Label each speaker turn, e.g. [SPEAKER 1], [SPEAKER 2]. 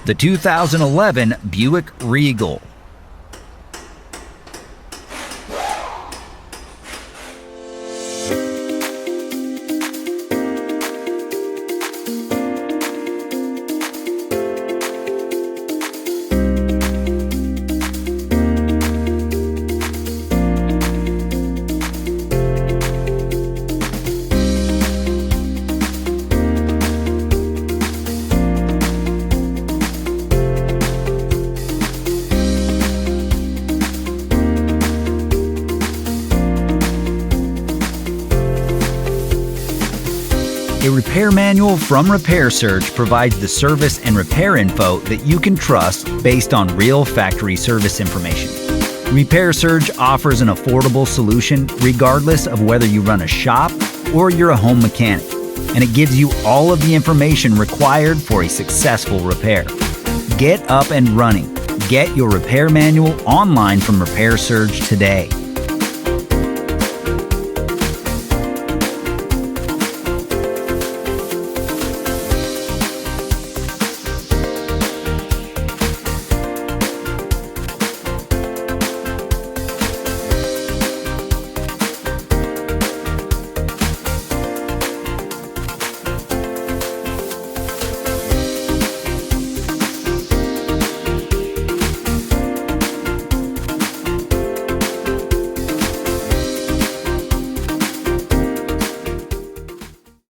[SPEAKER 1] the 2011 Buick Regal. A repair manual from Repair Surge provides the service and repair info that you can trust based on real factory service information. Repair Surge offers an affordable solution regardless of whether you run a shop or you're a home mechanic, and it gives you all of the information required for a successful repair. Get up and running. Get your repair manual online from Repair Surge today.